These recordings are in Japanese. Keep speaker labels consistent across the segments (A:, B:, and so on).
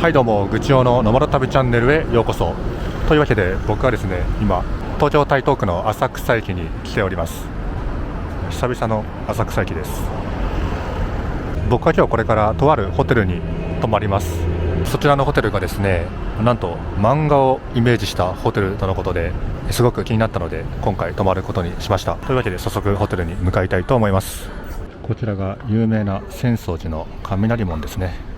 A: はいどうも、愚痴用の野村旅チャンネルへようこそ。というわけで僕はですね、今東京台東区の浅草駅に来ております。久々の浅草駅です。僕は今日これからとあるホテルに泊まります。そちらのホテルがですね、なんと漫画をイメージしたホテルとのことですごく気になったので今回泊まることにしました。というわけで早速ホテルに向かいたいと思います。こちらが有名な浅草寺の雷門ですね。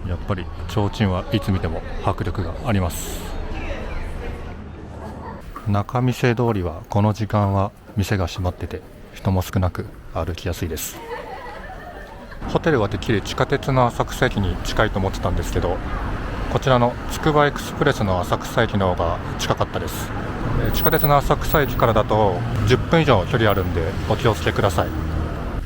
A: やっぱり提灯はいつ見ても迫力があります。仲見世通りはこの時間は店が閉まってて人も少なく歩きやすいです。ホテルはてっきり地下鉄の浅草駅に近いと思ってたんですけど、こちらのつくばエクスプレスの浅草駅の方が近かったです。地下鉄の浅草駅からだと10分以上距離あるんでお気をつけください。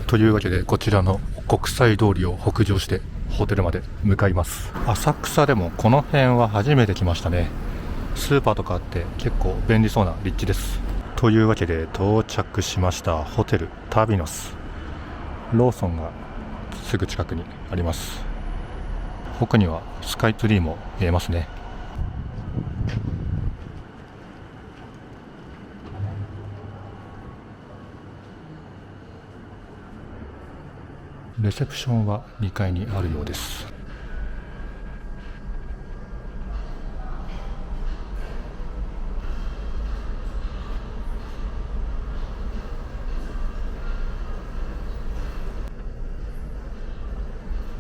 A: というわけでこちらの国際通りを北上してホテルまで向かいます。浅草でもこの辺は初めて来ましたね。スーパーとかあって結構便利そうな立地です。というわけで到着しました。ホテルタビノス。ローソンがすぐ近くにあります。奥にはスカイツリーも見えますね。レセプションは2階にあるようです。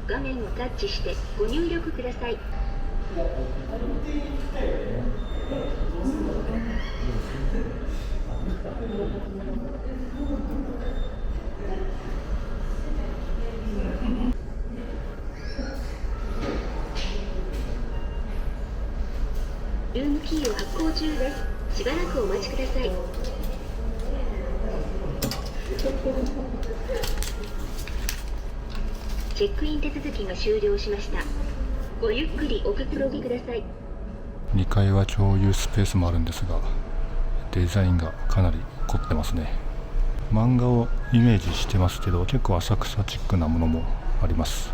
B: 画面をタッチしてご入力ください。ルームキーを発行中です。しばらくお待ちください。チェックイン手続きが終了しました。ごゆっくりおくつろぎください。
A: 2階は共有スペースもあるんですが、デザインがかなり凝ってますね。漫画をイメージしてますけど結構浅草チックなものもあります。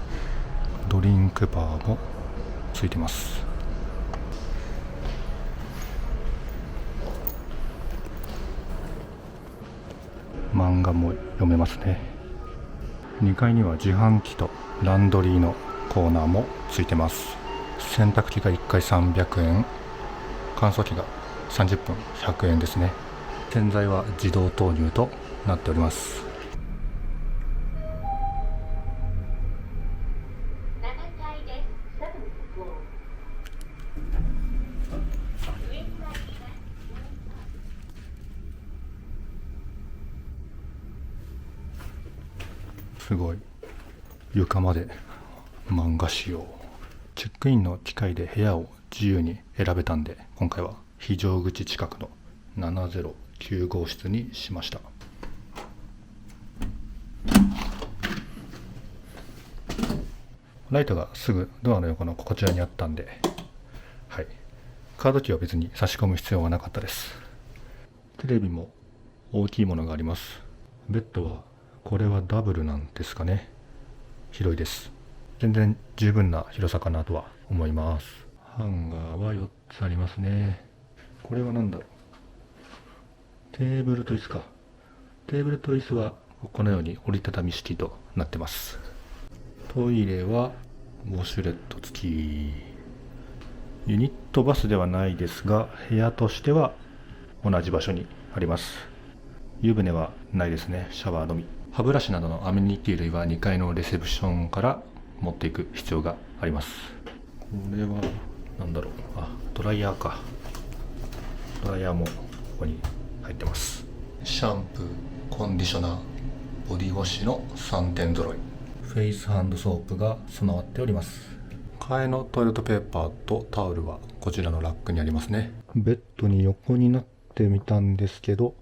A: ドリンクバーもついてます。漫画も読めますね。2階には自販機とランドリーのコーナーもついてます。洗濯機が1回300円、乾燥機が30分100円ですね。洗剤は自動投入となっております。すごい、床まで漫画仕様。チェックインの機械で部屋を自由に選べたんで今回は非常口近くの709号室にしました。ライトがすぐドアの横のこちらにあったんで、はい、カードキーは別に差し込む必要はなかったです。テレビも大きいものがあります。ベッドはこれはダブルなんですかね。広いです。全然十分な広さかなとは思います。ハンガーは4つありますね。これは何だろう。テーブルと椅子か。テーブルと椅子はこのように折りたたみ式となってます。トイレはウォシュレット付き。ユニットバスではないですが部屋としては同じ場所にあります。湯船はないですね。シャワーのみ。歯ブラシなどのアメニティ類は2階のレセプションから持っていく必要があります。これは何だろう。ドライヤーか。ドライヤーもここに入ってます。シャンプー、コンディショナー、ボディウォッシュの3点揃い。フェイスハンドソープが備わっております。替えのトイレットペーパーとタオルはこちらのラックにありますね。ベッドに横になってみたんですけど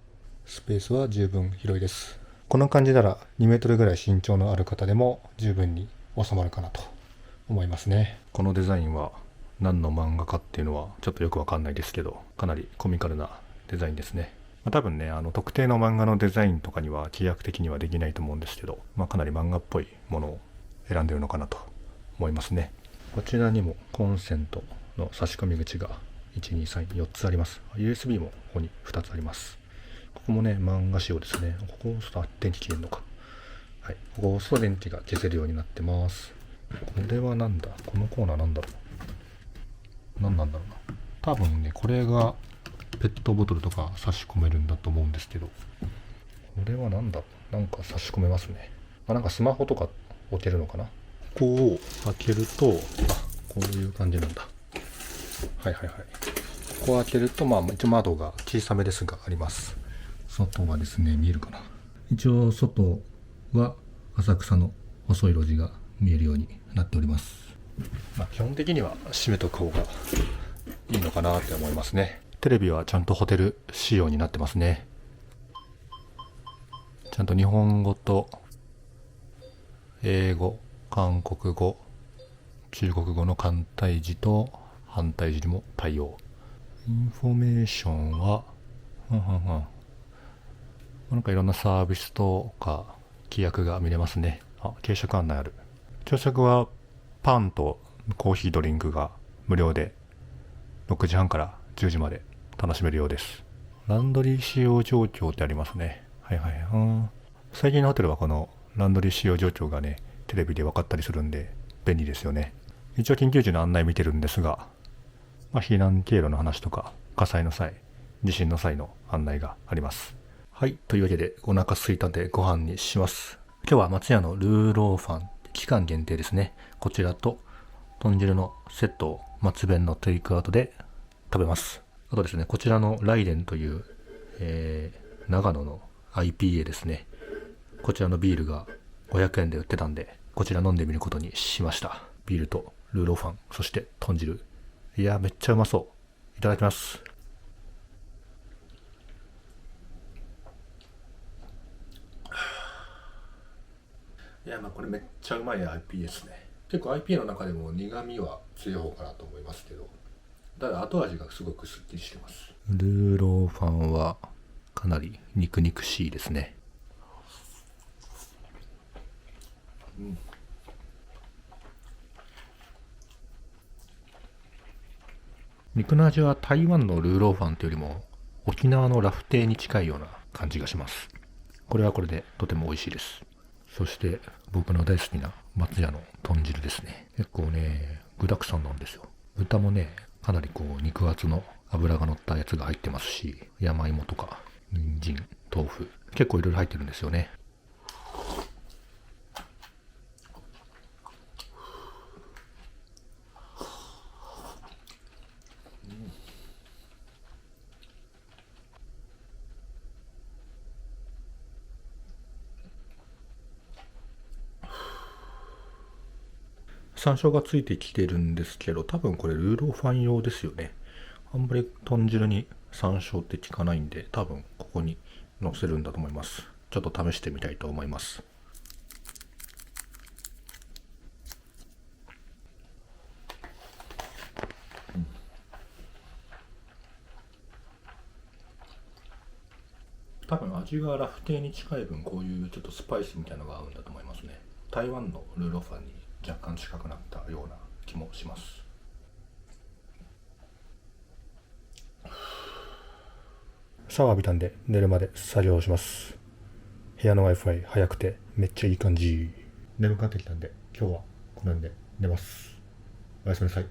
A: スペースは十分広いです。この感じなら2メートルぐらい身長のある方でも十分に収まるかなと思いますね。このデザインは何の漫画かっていうのはちょっとよくわかんないですけど、かなりコミカルなデザインですね。多分ね、特定の漫画のデザインとかには規約的にはできないと思うんですけど、かなり漫画っぽいものを選んでるのかなと思いますね。こちらにもコンセントの差し込み口が123 4つあります。 USB もここに2つあります。ここもね漫画仕様ですね。ここを押すと電気消えるのか。はい、ここを押すと電気が消せるようになってます。これはなんだ、このコーナーなんだろう、何なんだろうな。多分ねこれがペットボトルとか差し込めるんだと思うんですけど、これはなんだ、なんか差し込めますね。なんかスマホとか置けるのかな。ここを開けると、こういう感じなんだ。はいはいはい。ここを開けると、一応窓が小さめですがあります。外はですね、見えるかな。一応外は浅草の細い路地が見えるようになっております。基本的には閉めとく方がいいのかなって思いますね。テレビはちゃんとホテル仕様になってますね。ちゃんと日本語と英語、韓国語、中国語の簡体字と反対字にも対応。インフォメーションは、なんかいろんなサービスとか規約が見れますね。軽食案内ある。朝食はパンとコーヒードリンクが無料で6時半から10時まで楽しめるようです。ランドリー使用状況ってありますね。はいはい。最近のホテルはこのランドリー使用状況がね、テレビで分かったりするんで便利ですよね。一応緊急時の案内見てるんですが、避難経路の話とか火災の際、地震の際の案内があります。はい、というわけでお腹空いたんでご飯にします。今日は松屋のルーローファン、期間限定ですね。こちらと豚汁のセットを松弁のテイクアウトで食べます。あとですね、こちらのライデンという、長野の IPA ですね。こちらのビールが500円で売ってたんで、こちら飲んでみることにしました。ビールとルーローファン、そして豚汁。いや、めっちゃうまそう。いただきます。いや、これめっちゃうまい IPA ですね。結構 IPA の中でも苦味は強い方かなと思いますけど、ただ後味がすごくすっきりしてます。ルーローファンはかなり肉々しいですね。肉の味は台湾のルーローファンというよりも沖縄のラフテーに近いような感じがします。これはこれでとても美味しいです。そして僕の大好きな松屋の豚汁ですね。結構ね具沢山なんですよ。豚もねかなり肉厚の脂が乗ったやつが入ってますし、山芋とか人参、豆腐、結構いろいろ入ってるんですよね。山椒がついてきてるんですけど、多分これルーローファン用ですよね。あんまり豚汁に山椒って効かないんで、多分ここに乗せるんだと思います。ちょっと試してみたいと思います。多分味がラフテーに近い分、こういうちょっとスパイスみたいなのが合うんだと思いますね。台湾のルーローファンに若干近くなったような気もします。シャワー浴びたんで寝るまで作業します。部屋の Wi-Fi 早くてめっちゃいい感じ。眠くなってきたんで今日はこの辺で寝ます。おやすみなさい。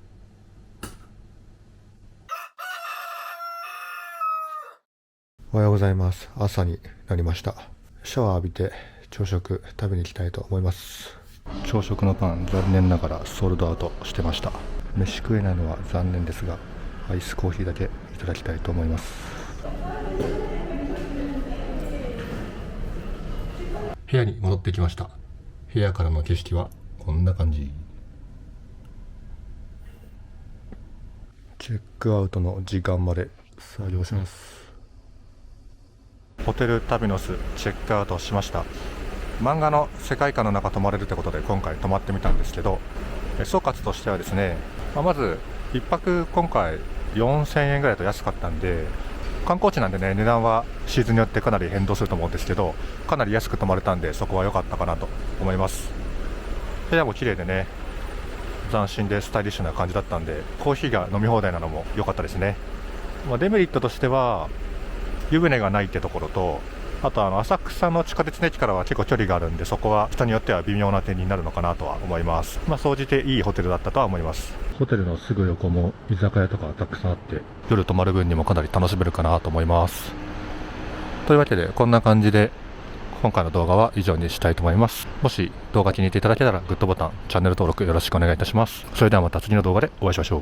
A: おはようございます。朝になりました。シャワー浴びて朝食食べに行きたいと思います。朝食のパン残念ながらソールドアウトしてました。飯食えないのは残念ですが、アイスコーヒーだけいただきたいと思います。部屋に戻ってきました。部屋からの景色はこんな感じ。チェックアウトの時間まで作業します。ホテルタビノスチェックアウトしました。漫画の世界観の中泊まれるってことで今回泊まってみたんですけど、総括としてはですね、まず1泊今回4000円ぐらいと安かったんで、観光地なんでね、値段はシーズンによってかなり変動すると思うんですけど、かなり安く泊まれたんでそこは良かったかなと思います。部屋も綺麗でね、斬新でスタイリッシュな感じだったんで、コーヒーが飲み放題なのも良かったですね。デメリットとしては湯船がないってところと、あと浅草の地下鉄の駅からは結構距離があるんで、そこは人によっては微妙な点になるのかなとは思います。総じていいホテルだったとは思います。ホテルのすぐ横も居酒屋とかたくさんあって、夜泊まる分にもかなり楽しめるかなと思います。というわけでこんな感じで今回の動画は以上にしたいと思います。もし動画気に入っていただけたらグッドボタン、チャンネル登録よろしくお願いいたします。それではまた次の動画でお会いしましょう。